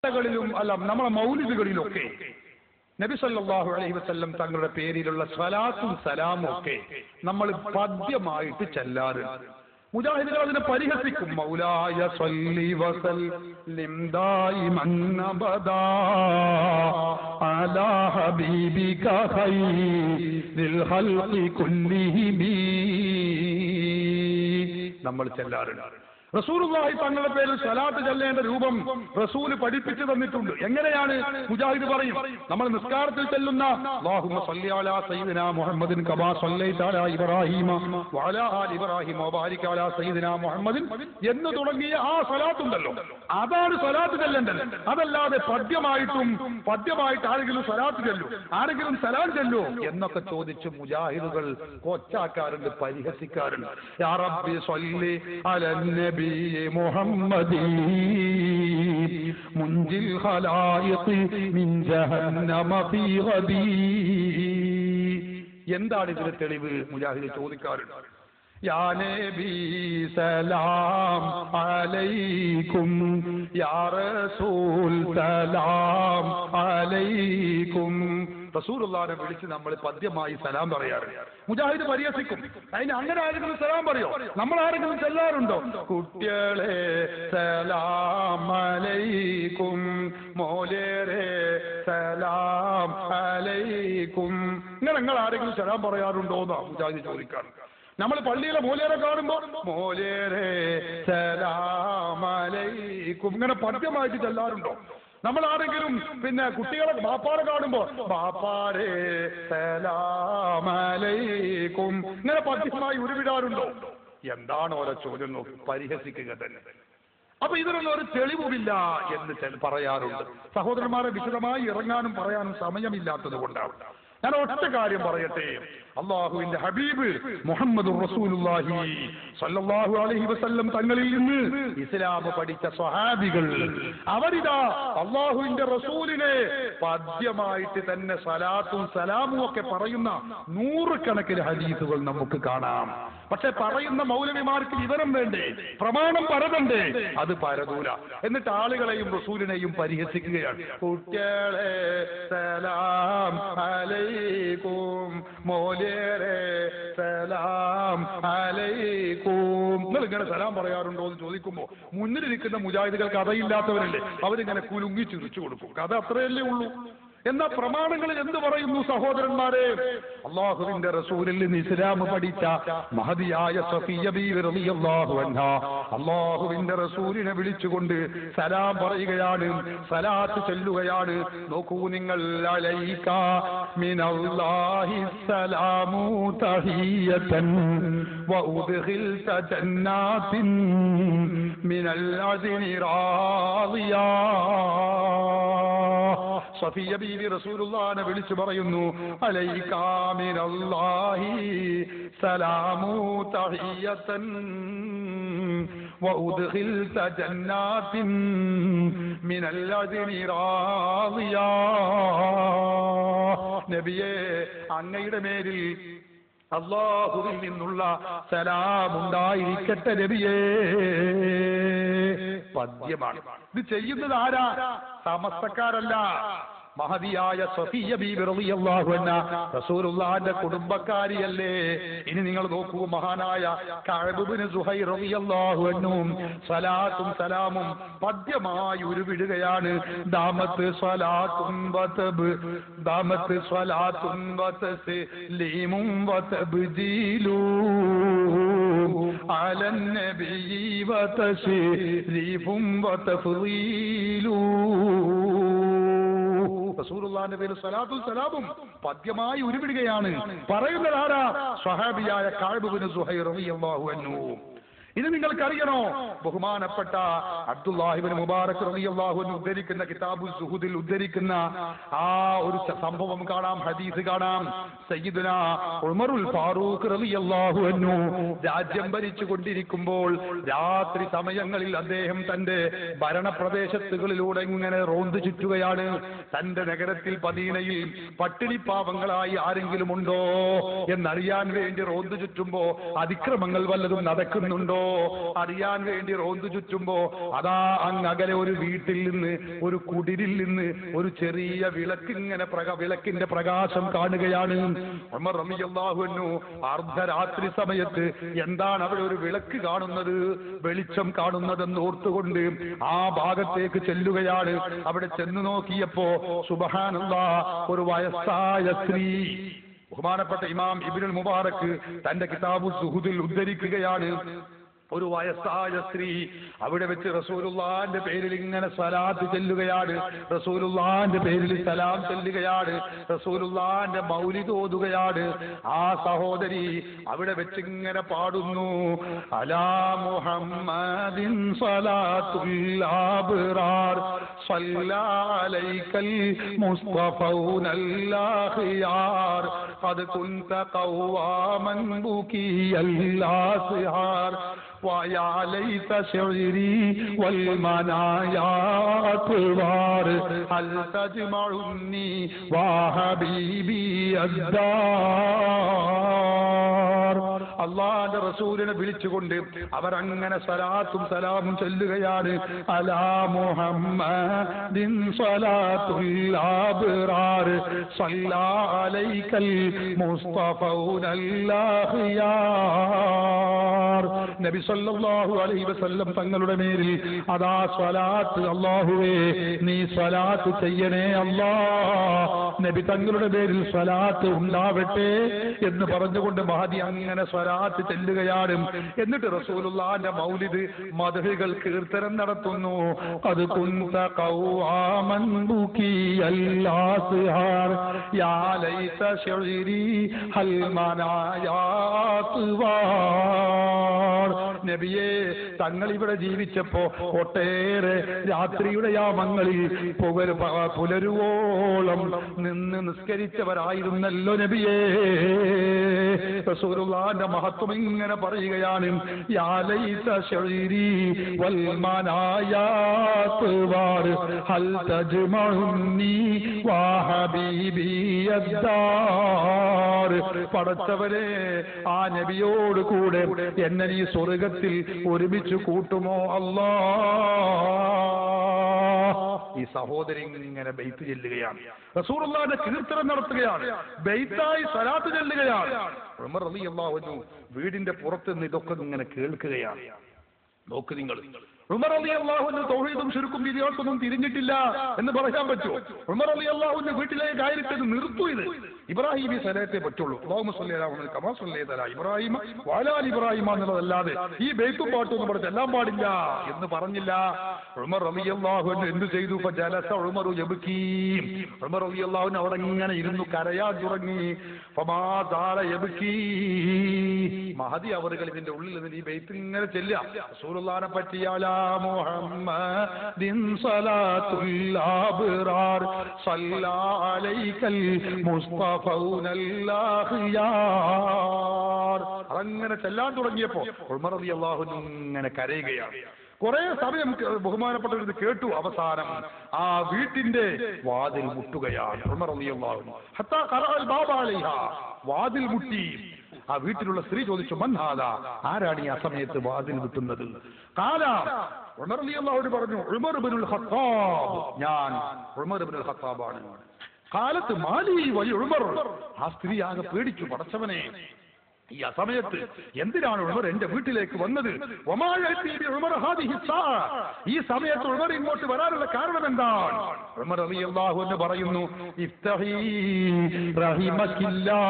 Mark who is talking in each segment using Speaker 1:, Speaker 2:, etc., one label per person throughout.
Speaker 1: കളിലും അല്ല നമ്മളെ മൗലിദുകളിലൊക്കെ നബി സല്ലല്ലാഹു അലൈഹി വസല്ലം തങ്ങളുടെ പേരിലുള്ള സ്വലാത്തും സലാമും ഒക്കെ നമ്മൾ പദ്യമായിട്ട് ചെല്ലാറുണ്ട്. മുജാഹിദുകൾ അതിനെ പരിഹസിക്കും. മൗലായ സ്വല്ലി വസല്ലിം ദായിമൻ അബദാ അലാ ഹബീബിക ഖൈറിൽ ഖൽഖി കുല്ലിഹിം നമ്മൾ ചെല്ലാറുണ്ട്. റസൂലുള്ളാഹി തങ്ങളുടെ പേരിൽ സ്വലാത്ത് ചൊല്ലേണ്ട രൂപം റസൂൽ പഠിപ്പിച്ചു തന്നിട്ടുണ്ട്. എങ്ങനെയാണ്? മുജാഹിദ് പറയും, നമ്മൾ നിസ്കാരത്തിൽ ചെല്ലുന്ന അല്ലാഹുമ്മ സ്വല്ലി അലാ സയ്യിദിനാ മുഹമ്മദിൻ കമാ സ്വല്ലൈത അലാ ഇബ്രാഹീമ വഅലാ ആലി ഇബ്രാഹീമ വബാരിക അലാ സയ്യിദിനാ മുഹമ്മദിൻ എന്ന് തുടങ്ങിയ ആ സ്വലാത്തുണ്ടല്ലോ, അതാണ് സ്വലാത്ത് ചെല്ലേണ്ടത്. അതല്ലാതെ പദ്യമായിട്ട് ആരെങ്കിലും സ്വലാത്ത് ചൊല്ലൂ, ആരെങ്കിലും സലാം ചൊല്ലൂ എന്നൊക്കെ ചോദിച്ച് മുജാഹിദുകൾ കൊച്ചാക്കാറുണ്ട്, പരിഹസിക്കാറുണ്ട്. യാ റബ്ബി സ്വല്ലി അലൻ മുഹമ്മദി മുൻജിൽ ഖലായിഖി മിൻ ജഹന്നമ ഫീ ഗദീ. എന്താണ് ഇതിന്റെ തെളിവ്? മുജാഹിദ് ചോദിക്കാറുണ്ട്. യാ നബി സലാം അലൈക്കും യാ റസൂൽ സലാം അലൈക്കും. റസൂലുള്ളാഹിനെ വിളിച്ച് നമ്മൾ പദ്യമായി സലാം പറയാറ്. മുജാഹിദ് പരിഹസിക്കും. അതിന് അങ്ങനെ ആരെങ്കിലും സലാം പറയോ? നമ്മൾ ആരെങ്കിലും ചെല്ലാറുണ്ടോ? കുട്ടികളെ സലാം അലൈക്കും, മോലേരെ സലാം അലൈക്കും. നിങ്ങൾ ആരെങ്കിലും സലാം പറയാറുണ്ടോ എന്നാ മുജാഹിദ് ചോദിക്കാറ്. നമ്മൾ പള്ളിയിലെ മോലേരെ കാണുമ്പോ മോലേരെ സലാം അലൈക്കും ഇങ്ങനെ പദ്യമായിട്ട് ചെല്ലാറുണ്ടോ? നമ്മൾ ആരെങ്കിലും കുട്ടികളെ ബാപ്പാരെ കാണുമ്പോ ബാപ്പാരെ സലാം അലൈക്കും ഇങ്ങനെ പദ്യമായി ഉരുവിടാറുണ്ടോ? എന്താണ് ഓരോ ചോദ്യം നോക്കി പരിഹസിക്കുക തന്നെ. അപ്പൊ ഇതിനൊന്നും ഒരു തെളിവുമില്ല എന്ന് പറയാറുണ്ട്. സഹോദരന്മാരെ, വിശദമായി ഇറങ്ങാനും പറയാനും സമയമില്ലാത്തത് കൊണ്ടാണ്. ഞാൻ ഒറ്റ കാര്യം പറയട്ടെ. അള്ളാഹുവിന്റെ ഹബീബ് മുഹമ്മദ് റസൂലുള്ളാഹി സ്വല്ലല്ലാഹു അലൈഹി വസല്ലം തങ്ങളിൽ നിന്ന് ഇസ്ലാം പഠിച്ച സ്വഹാബികൾ അവരിതാ അള്ളാഹുവിന്റെ റസൂലിനെ പദ്യമായിട്ട് തന്നെ സ്വലാത്തും സലാമും ഒക്കെ പറയുന്ന നൂറുകണക്കിന് ഹദീസുകൾ നമുക്ക് കാണാം. പക്ഷെ പറയുന്ന മൗലവിമാർക്ക് വിവരം വേണ്ടേ, പ്രമാണം പരതണ്ടേ? അത് പരതൂല. എന്നിട്ട് ആളുകളെയും റസൂലിനെയും പരിഹസിക്കുകയാണ്. കുട്ടികളെ സലാം അലൈക്കും, മോലേരെ സലാം അലൈക്കും. നിങ്ങൾ ഇങ്ങനെ സലാം പറയാറുണ്ടോ എന്ന് ചോദിക്കുമ്പോ മുന്നിലിരിക്കുന്ന മുജാഹിദുകൾ കഥയില്ലാത്തവരല്ലേ, അവരിങ്ങനെ കുലുങ്ങി ചിരിച്ചു കൊടുക്കും. കഥ അത്രയല്ലേ ഉള്ളൂ. എന്നാ പ്രമാണങ്ങളിൽ എന്ത് പറയുന്നു സഹോദരന്മാരെ? അള്ളാഹുവിന്റെ റസൂലിൽ നിന്ന് ഇസ്ലാം പഠിച്ച മഹദിയായ സഫിയ്യ ബീവി റളിയല്ലാഹു അൻഹാ അള്ളാഹുവിന്റെ റസൂലിനെ വിളിച്ചുകൊണ്ട് സലാം പറയുകയാണ്, സലാത്ത് ചൊല്ലുകയാണ്. നോക്കൂ നിങ്ങൾ, അലൈക മിനല്ലാഹി സലാമു തഹിയതൻ വഉദ്ഖിൽത ജന്നാത്തിൻ മിനൽ അദ്നി റാദിയാ. സഫിയ്യ ബീവി റസൂലുള്ളാഹിനെ വിളിച്ചു പറയുന്നു, അലൈക മിനല്ലാഹി സലാമു തഹിയതൻ വഉദ്ഖിൽത ജന്നാത്തിൻ മിനൽ അദ്നി റാദിയാ. നബിയേ, അങ്ങയുടെ മേലിൽ അല്ലാഹുവിൽ നിന്നുള്ള സലാം ഉണ്ടായിരിക്കട്ടെ നബിയേ. പദ്യമാണ് ഇത്. ചെയ്യുന്നത് ആരാ? സമസ്തക്കാരല്ല. മഹദിയായ സഫിയ്യ ബീവി റളിയല്ലാഹു അൻഹാ റസൂലുള്ളാഹിന്റെ കുടുംബക്കാരിയല്ലേ. ഇനി നിങ്ങൾ നോക്കൂ, മഹാനായ കഅബ് ഇബ്നു സുഹൈർ റളിയല്ലാഹു അൻഹു സ്വലാത്തും സലാമും പദ്യമായി ഉരുവിടുകയാണ്. ദാമത്ത് സ്വലാത്തും വതബ് ദാമത്ത് സ്വലാത്തും വതസ്ലീമും വതബ്ദീലു അലൻ നബിയ്യി വതശ്രീഫും വതഫ്ളീലു. റസൂലുള്ളാഹിന്റെ പേരിൽ സ്വലാത്തും സലാമും പദ്യമായി ഉരുവിടുകയാണ്. പറയുന്നത് ആരാ? സ്വഹാബിയായ കഅബ് ഇബ്നു സുഹൈർ റളിയല്ലാഹു അൻഹു. ഇത് നിങ്ങൾക്കറിയണോ? ബഹുമാനപ്പെട്ട അബ്ദുല്ലാഹി ഇബ്നു മുബാറക് റളിയല്ലാഹു അൻഹു ഉദ്ധരിക്കുന്ന കിതാബുൽ സുഹൂദിൽ ഉദ്ധരിക്കുന്ന ആ ഒരു സംഭവം കാണാം, ഹദീസ് കാണാം. സയ്യിദുനാ ഉമറുൽ ഫാറൂഖ് റളിയല്ലാഹു അൻഹു രാജ്യം ഭരിച്ചു കൊണ്ടിരിക്കുമ്പോൾ രാത്രി സമയങ്ങളിൽ അദ്ദേഹം തന്റെ ഭരണപ്രദേശത്തുകളിലൂടെ ഇങ്ങനെ റോന്ത് ചുറ്റുകയാണ്. തന്റെ നഗരത്തിൽ മദീനയിൽ പട്ടിണിപ്പാവങ്ങളായി ആരെങ്കിലും ഉണ്ടോ എന്നറിയാൻ വേണ്ടി റോന്ത് ചുറ്റുമ്പോ അതിക്രമങ്ങൾ വല്ലതും നടക്കുന്നുണ്ടോ അറിയാൻ വേണ്ടി റോന്തു ചുറ്റുമ്പോ അതാ അങ്ങകലെ ഒരു വീട്ടിൽ നിന്ന്, ഒരു കുടിലിൽ നിന്ന് ഒരു ചെറിയ വിളക്കിന്റെ പ്രകാശം കാണുകയാണ്. ഉമർ റളിയല്ലാഹു അൻഹു അർദ്ധരാത്രി സമയത്ത് എന്താണ് അവിടെ ഒരു വിളക്ക് കാണുന്നത്, വെളിച്ചം കാണുന്നതെന്ന് ഓർത്തുകൊണ്ട് ആ ഭാഗത്തേക്ക് ചെല്ലുകയാണ്. അവിടെ ചെന്ന് നോക്കിയപ്പോ സുബ്ഹാനല്ലാഹ്, ഒരു വയസ്സായ സ്ത്രീ, ബഹുമാനപ്പെട്ട ഇമാം ഇബ്നുൽ മുബാറക് തന്റെ കിതാബു സുഹുദിൽ ഉദ്ധരിക്കുകയാണ്, ഒരു വയസ്സായ സ്ത്രീ അവിടെ വെച്ച് റസൂലുള്ളാഹിന്റെ പേരിൽ ഇങ്ങനെ സ്വലാത്ത് ചെല്ലുകയാണ്, റസൂലുള്ളാഹിന്റെ പേരിൽ സലാം ചെല്ലുകയാണ്, റസൂലുള്ളാഹിന്റെ മൗലിദ് ഓതുകയാണ്. ആ സഹോദരി അവിടെ വെച്ച് ഇങ്ങനെ പാടുന്നു, അലാ മുഹമ്മദിൻ സ്വലാത്തുൽ അബ്റാർ സ്വല്ലാ അലൈക്കൽ മുസ്തഫൗനൽ അഖിയാർ ഖദ് കുൻത ഖവാമൻ ബുകിയൽ അസ്ഹാർ ويا ليت شعري والمنايا أطوار هل تجمعني وحبيبي الدار. അള്ളാന്റെ റസൂലിനെ വിളിച്ചുകൊണ്ട് അവരങ്ങനെ സ്വലാത്തും സലാമും ചൊല്ലുകയാണ്. അലാ മുഹമ്മദിൻ സ്വലാത്തുൽ അബ്റാർ സ്വല്ലാ അലൈക്കൽ മുസ്തഫൗനൽ അഖിയാർ. നബി സല്ലല്ലാഹു അലൈഹി വസല്ലം തങ്ങളുടെ മേലിൽ അതാ സ്വലാത്ത്, അല്ലാഹുവേ നീ സ്വലാത്ത് ചെയ്യണേ അല്ലാ, നബി തങ്ങളുടെ പേരിൽ സ്വലാത്ത് ഉണ്ടാവട്ടെ എന്ന് പറഞ്ഞുകൊണ്ട് മഹദി അങ്ങനെ സ്വലാത്ത് ചെല്ലുകയാണ്. എന്നിട്ട് റസൂലുള്ളാഹിന്റെ മൗലിദ് മദ്ഹുകൾ കീർത്തനം നടത്തുന്നു. അത് കുൻത ഖവാമൻ ബുകിയൽ അസ്ഹാർ യാ ലൈത ശിരി ഹൽ മനായാത് വാർ. നബിയെ, തങ്ങൾ ഇവിടെ ജീവിച്ചപ്പോ ഒട്ടേറെ രാത്രിയുടെ യാമങ്ങളിൽ പുലരുവോളം നിന്ന് നിസ്കരിച്ചവരായിരുന്നല്ലോ നബിയേ. റസൂലുള്ളാഹിന്റെ മഹത്വം ഇങ്ങനെ പറയുകയാണ്, യാ ലൈത ശരീരി വൽ മനായാത് വാർ ഹൽ തജ്മഉനി വ ഹബീബി അദ്ദാർ. പടച്ചവരെ, ആ നബിയോട് കൂടെ എന്നെ നീ സ്വർഗത്തിൽ ഒരുമിച്ച് കൂട്ടുമോ അല്ലാ. ഈ സഹോദരി ഇങ്ങനെ ബൈത്ത് ചെല്ലുകയാണ്, റസൂലുള്ളാഹിന്റെ കീർത്തനം നടത്തുകയാണ്, ബൈത്തായി സ്വലാത്ത് ചെല്ലുകയാണ്. ഉമർ റളിയല്ലാഹു അൻഹു വീടിന്റെ പുറത്ത് നിന്ന് ഇതൊക്കെ ഇങ്ങനെ കേൾക്കുകയാണ്. നോക്ക് നിങ്ങൾ, ഉമർ റളിയല്ലാഹു അൻഹു തൗഹീദും ശിർക്കും വിദ്യാർത്ഥൊന്നും തിരിഞ്ഞിട്ടില്ല എന്ന് പറയാൻ പറ്റുമോ? ഉമർ റളിയല്ലാഹു അൻഹു വീട്ടിലേക്ക് ആയിരിക്കും നിർത്തു. ഇത് ഇബ്രാഹിമി സലാത്തേ പറ്റുള്ളൂ. അല്ലാഹുമ്മ സ്വല്ലി അലാ മുഹമ്മദ് കമാ സ്വല്ലൈത അലാ ഇബ്രാഹിമ വഅലാ ആലി ഇബ്രാഹിമ എന്നുള്ളതല്ലാതെ ഈ ബൈത്തും പാട്ടും ഒന്നും ഇവിടെ ചെല്ലാൻ പാടില്ല എന്ന് പറഞ്ഞില്ല. ഉമർ റളിയല്ലാഹു അൻഹു എന്ത് ചെയ്തു? ഫജലസ ഉമറു യബ്കീ. ഉമർ റളിയല്ലാഹു അൻഹു അവിടെ ഇങ്ങനെ ഇരുന്നു കരയാൻ തുടങ്ങി. ഫമാ ദാല യബ്കീ. മഹദി അവറുകൾ ഇതിന്റെ ഉള്ളിൽ നിന്ന് ഈ ബൈത്ത് ഇങ്ങനെ ചെല്ലുക, റസൂലുള്ളാഹിനെ പറ്റി അലാ മുഹമ്മദിൻ സ്വലാത്തുൽ അബ്റാർ സ്വല്ലാ അലൈക്കൽ മുസ്തഫൗനൽ അഖിയാർ. അങ്ങനെ ചെല്ലാൻ തുടങ്ങിയപ്പോ ഉമർ റളിയല്ലാഹു അൻഹു ഇങ്ങനെ കരയുകയാണ്. കുറെ സമയം ബഹുമാനപ്പെട്ടവർ കേട്ടു. അവസാനം ആ വീട്ടിന്റെ വാതിൽ മുട്ടുകയാണ്. ഉമർ റളിയല്ലാഹു അൻഹു ഹത്താ ഖറഅൽ ബാബ അലൈഹാ. വാതിൽ മുട്ടി. ആ വീട്ടിലുള്ള സ്ത്രീ ചോദിച്ചു, മൻ ഹാദാ, ആരാണ് ഈ ആ സമയത്ത് വാതിൽ മുട്ടുന്നത്? ഖാല, ഉമർ റളിയല്ലാഹു അൻഹു പറഞ്ഞു, ഉമർ ഇബ്നുൽ ഖത്താബ്, ഞാൻ ഉമർ ഇബ്നുൽ ഖത്താബാണ്. കാലത്ത് മാലി വലിയ ഉമർ. ആ സ്ത്രീ ആകെ പേടിച്ചു, പടച്ചവനെ, ഈ സമയത്ത് എന്തിനാണ് ഉമർ എന്റെ വീട്ടിലേക്ക് വന്നത്? ഈ സമയത്ത് ഉമർ ഇങ്ങോട്ട് വരാനുള്ള കാരണം എന്താണ്? ഉമർ റളിയല്ലാഹു അൻഹു പറയുന്നു, ഇഫ്തഹി റഹിമകില്ലാ.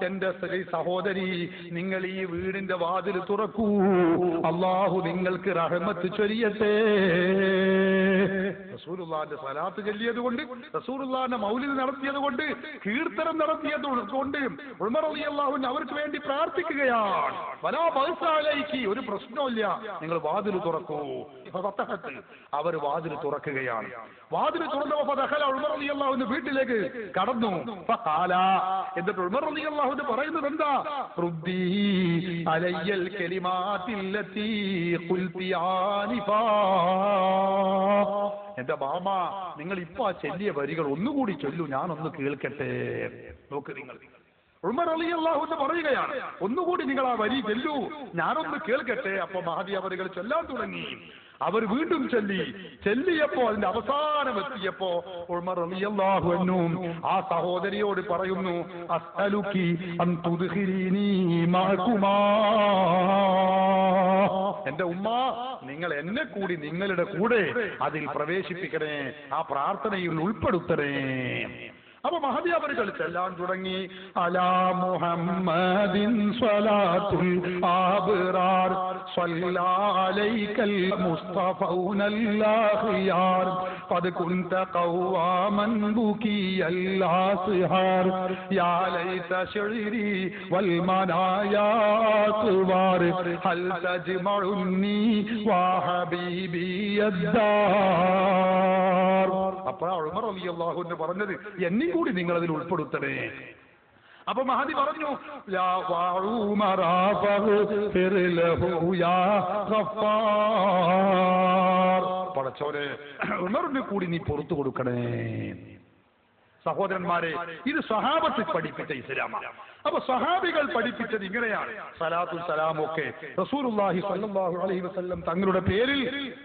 Speaker 1: എന്റെ സ്ത്രീ സഹോദരി, നിങ്ങൾ ഈ വീടിന്റെ വാതിൽ തുറക്കൂ, അല്ലാഹു നിങ്ങൾക്ക് റഹ്മത്ത് ചൊരിയട്ടെ. റസൂലുള്ളാഹിന്റെ സ്വലാത്ത് ചൊല്ലിയത് കൊണ്ട്, റസൂലുള്ളാഹിന്റെ മൗലിദ് നടത്തിയത് കൊണ്ട്, കീർത്തനം നടത്തിയത് കൊണ്ട് ഉമർ റളിയല്ലാഹു അൻഹു അവർക്ക് വേണ്ടി പ്രാർത്ഥിക്കുകയാണ്. വലാ ബഅസ അലൈകി, ഒരു പ്രശ്നമില്ല, നിങ്ങൾ വാതിൽ തുറക്കൂ. ഫതഹത്ത്, അവർ വാതിൽ തുറക്കുകയാണ്. വാതിൽ തുറന്നപ്പോൾ ഫദഖല ഉമർ റളിയല്ലാഹു അൻഹു വീട്ടിലേക്ക് കടന്നു. ഫഖാല, എന്നിട്ട് ഉമർ റളിയല്ലാഹു അൻഹു പറയുന്നത് എന്താ? റുദ്ദി അലയ്യൽ കലിമാത്തില്ലതി ഖുൽതി ആനിഫാ. എന്റെ മാമ, നിങ്ങൾ ഇപ്പൊ ആ ചൊല്ലിയ വരികൾ ഒന്നുകൂടി ചൊല്ലൂ, ഞാനൊന്ന് കേൾക്കട്ടെ. നോക്ക് നിങ്ങൾ, ഉമർ റളിയല്ലാഹു അൻഹു പറയുകയാണ്, ഒന്നുകൂടി നിങ്ങൾ ആ വരി ചൊല്ലൂ, ഞാനൊന്ന് കേൾക്കട്ടെ. അപ്പൊ മഹദി അവരുകൾ ചൊല്ലാൻ തുടങ്ങി. അവർ വീണ്ടും ചെല്ലിയപ്പോ അതിന്റെ അവസാനം എത്തിയപ്പോ ഉമർ റളിയല്ലാഹു അൻഹു ആ സഹോദരിയോട് പറയുന്നു, അസ്അലുകി അൻ തുദ്ഖിലീനി മഅകുമാ, എന്റെ ഉമ്മ, നിങ്ങൾ എന്നെ കൂടി നിങ്ങളുടെ കൂടെ അതിൽ പ്രവേശിപ്പിക്കണേ, ആ പ്രാർത്ഥനയിൽ ഉൾപ്പെടുത്തണേ. അപ്പൊ മഹദി അവരുകൾ ചെല്ലാൻ തുടങ്ങി. അലാ മുഹമ്മദിൻ സ്വലാത്തുൽ ആബ്റാർ സ്വല്ലാ അലൈക്കൽ മുസ്തഫൗനൽ ഖിയാർ ഖദ് കുൻത ഖവാമൻ ബുകിയൽ അസ്ഹാർ യാ ലൈത ശിരി വൽ മനായാ ഖവാർ ഹൽ തജ്മഉനി വ ഹബീബി യദ്ദാർ. അപ്പോൾ ഉമർ റളിയല്ലാഹു അൻഹു പറഞ്ഞത്, എന്നെയും കൂടി നിങ്ങൾ അതിൽ ഉൾപ്പെടുത്തണേ. അപ്പൊ മഹദി പറഞ്ഞു, പടച്ചോനെ, ഉമറിന് കൂടി നീ പുറത്തു കൊടുക്കണേ. സഹോദരന്മാരെ, ഇത് സഹാബത്ത് പഠിപ്പിച്ച ഇസ്ലാമാണ്. അപ്പൊ സഹാബികൾ പഠിപ്പിച്ചത് ഇങ്ങനെയാണ്. സലാത്തും സലാമും ഒക്കെ റസൂലുള്ളാഹി സ്വല്ലല്ലാഹു അലൈഹി വസല്ലം തങ്ങളുടെ പേരിൽ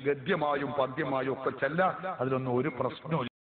Speaker 1: ഗദ്യമായും പദ്യമായും ഒക്കെ ചെല്ല, അതിലൊന്നും ഒരു പ്രശ്നവും